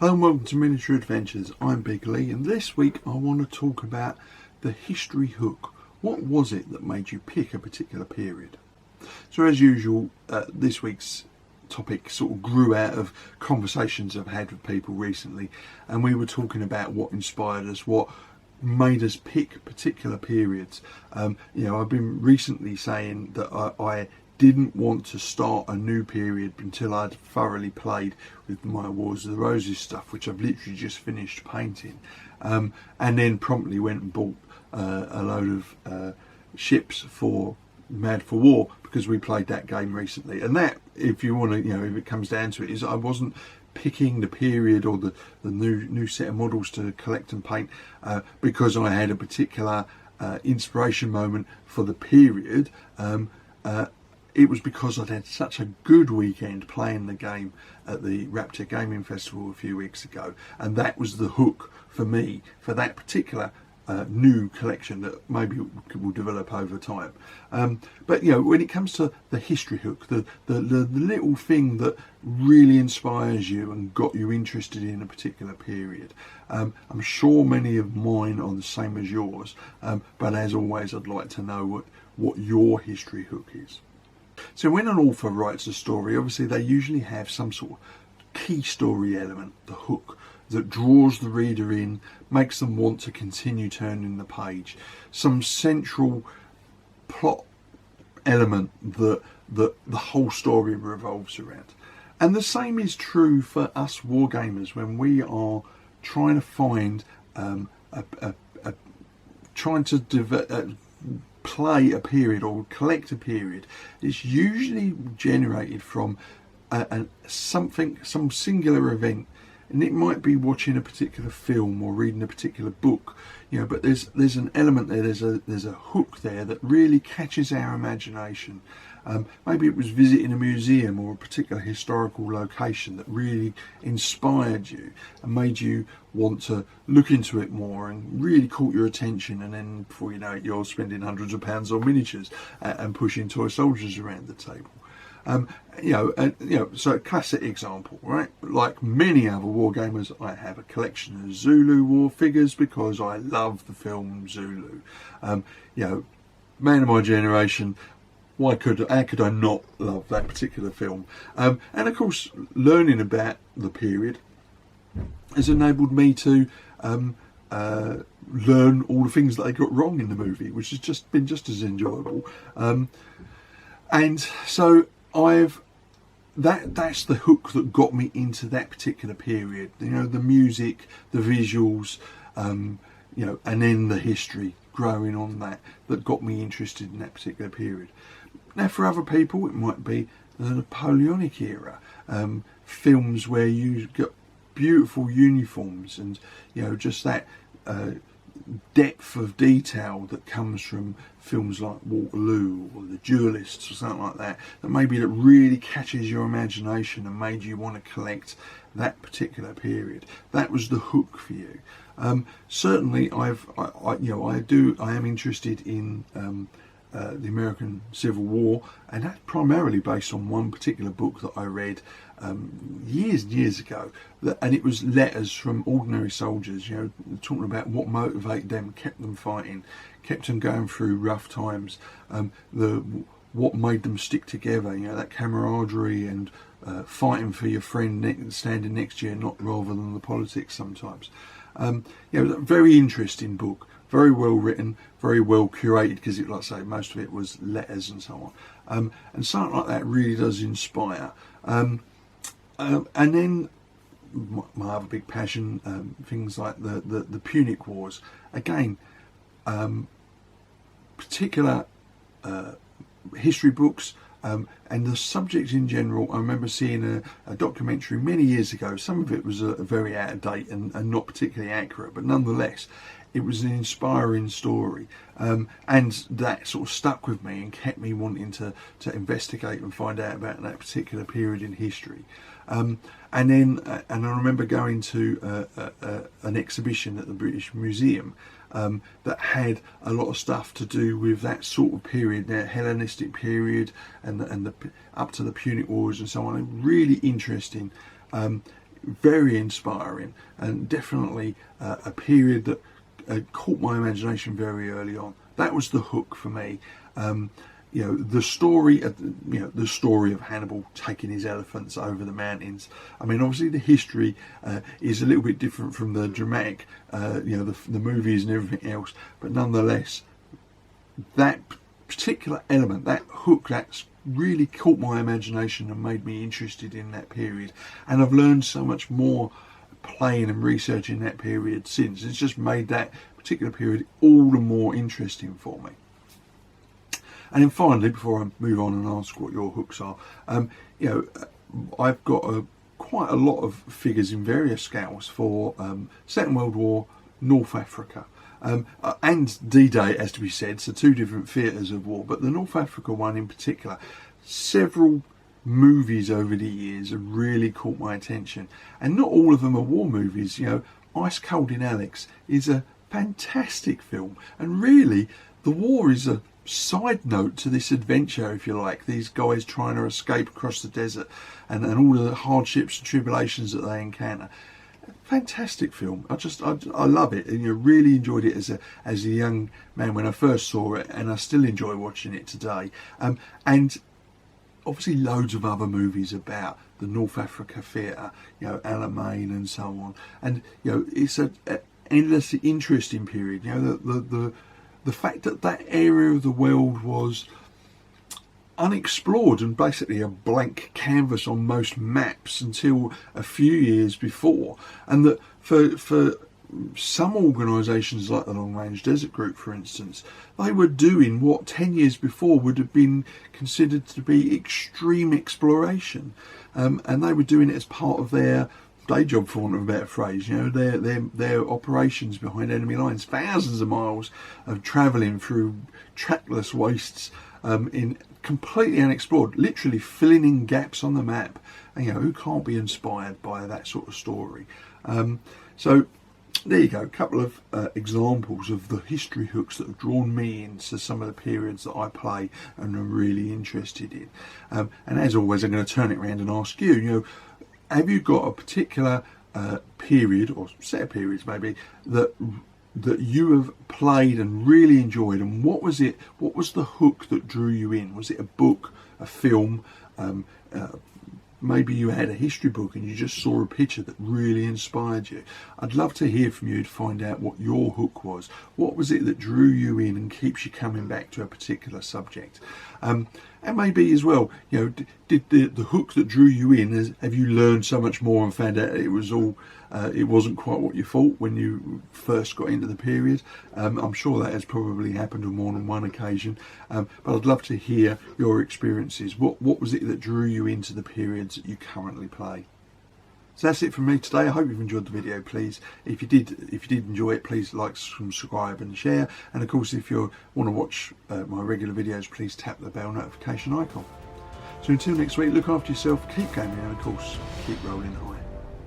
Hello and welcome to Miniature Adventures. I'm Big Lee, and this week I want to talk about the history hook. What was it that made you pick a particular period? So as usual, this week's topic sort of grew out of conversations I've had with people recently, and we were talking about what inspired us, what made us pick particular periods. I've been recently saying that I didn't want to start a new period until I'd thoroughly played with my Wars of the Roses stuff, which I've literally just finished painting, and then promptly went and bought a load of ships for Mad for War, because we played that game recently. And that, if you want to, if it comes down to it, is I wasn't picking the period or the new set of models to collect and paint because I had a particular inspiration moment for the period. It was because I'd had such a good weekend playing the game at the Rapture Gaming Festival a few weeks ago, and that was the hook for me for that particular new collection that maybe will develop over time. But when it comes to the history hook, the little thing that really inspires you and got you interested in a particular period, I'm sure many of mine are the same as yours, but as always I'd like to know what your history hook is. So when an author writes a story, obviously they usually have some sort of key story element, the hook, that draws the reader in, makes them want to continue turning the page. Some central plot element that the whole story revolves around. And the same is true for us wargamers when we are trying to find, play a period or collect a period. It's usually generated from some singular event, and it might be watching a particular film or reading a particular book, but there's an element there, there's a hook there that really catches our imagination. Maybe it was visiting a museum or a particular historical location that really inspired you and made you want to look into it more and really caught your attention, and then before you know it, you're spending hundreds of pounds on miniatures and pushing toy soldiers around the table. So a classic example, right? Like many other wargamers, I have a collection of Zulu war figures because I love the film Zulu. Man of my generation, how could I not love that particular film? And of course, learning about the period has enabled me to learn all the things that I got wrong in the movie, which has been just as enjoyable. And so that's the hook that got me into that particular period. The music, the visuals, and then the history growing on that got me interested in that particular period. Now, for other people, it might be the Napoleonic era, films where you got beautiful uniforms and just that depth of detail that comes from films like Waterloo or The Duelists or something like that maybe that really catches your imagination and made you want to collect that particular period. That was the hook for you. Certainly, I am interested in the American Civil War, and that's primarily based on one particular book that I read years and years ago, and it was letters from ordinary soldiers, talking about what motivated them, kept them fighting, kept them going through rough times, what made them stick together, that camaraderie and fighting for your friend standing next to you, not rather than the politics sometimes. Very interesting book, very well written, very well curated, because like I say, most of it was letters and so on. And something like that really does inspire. And then my other big passion, things like the Punic Wars. Again, particular history books, and the subject in general. I remember seeing a documentary many years ago. Some of it was very out of date and not particularly accurate, but nonetheless it was an inspiring story, and that sort of stuck with me and kept me wanting to investigate and find out about that particular period in history. And I remember going to an exhibition at the British Museum that had a lot of stuff to do with that sort of period, the Hellenistic period, and the up to the Punic Wars and so on. Really interesting. very inspiring, and definitely a period that caught my imagination very early on. That was the hook for me. You know, the story of Hannibal taking his elephants over the mountains. I mean, obviously the history is a little bit different from the dramatic, the movies and everything else, but nonetheless, that particular element, that hook, that's really caught my imagination and made me interested in that period. And I've learned so much more playing and researching that period since. It's just made that particular period all the more interesting for me. And then finally, before I move on and ask what your hooks are, I've got quite a lot of figures in various scales for Second World War, North Africa, and D-Day, as to be said, so two different theatres of war, but the North Africa one in particular, several movies over the years have really caught my attention, and not all of them are war movies. You know, Ice Cold in Alex is a fantastic film, and really the war is a side note to this adventure, if you like, these guys trying to escape across the desert and all the hardships and tribulations that they encounter. Fantastic film. I love it, and you really enjoyed it as a young man when I first saw it, and I still enjoy watching it today. And obviously loads of other movies about the North Africa theatre, Alamein and so on, and it's an endlessly interesting period. The fact that that area of the world was unexplored and basically a blank canvas on most maps until a few years before, and that for some organisations like the Long Range Desert Group, for instance, they were doing what 10 years before would have been considered to be extreme exploration, and they were doing it as part of their day job, for want of a better phrase. Their operations behind enemy lines, thousands of miles of travelling through trackless wastes, in completely unexplored, literally filling in gaps on the map. And who can't be inspired by that sort of story? So there you go, a couple of examples of the history hooks that have drawn me into some of the periods that I play and am really interested in. And as always, I'm going to turn it around and ask you, have you got a particular period or set of periods maybe that you have played and really enjoyed, and what was it? What was the hook that drew you in? Was it a book, a film? Maybe you had a history book and you just saw a picture that really inspired you. I'd love to hear from you to find out what your hook was. What was it that drew you in and keeps you coming back to a particular subject? And maybe as well, did the hook that drew you in, have you learned so much more and found out it wasn't quite what you thought when you first got into the period? I'm sure that has probably happened on more than one occasion, but I'd love to hear your experiences. What was it that drew you into the periods that you currently play? So that's it from me today. I hope you've enjoyed the video. Please, if you did enjoy it, please like, subscribe and share. And of course, if you want to watch my regular videos, please tap the bell notification icon. So until next week, look after yourself, keep gaming, and of course, keep rolling high.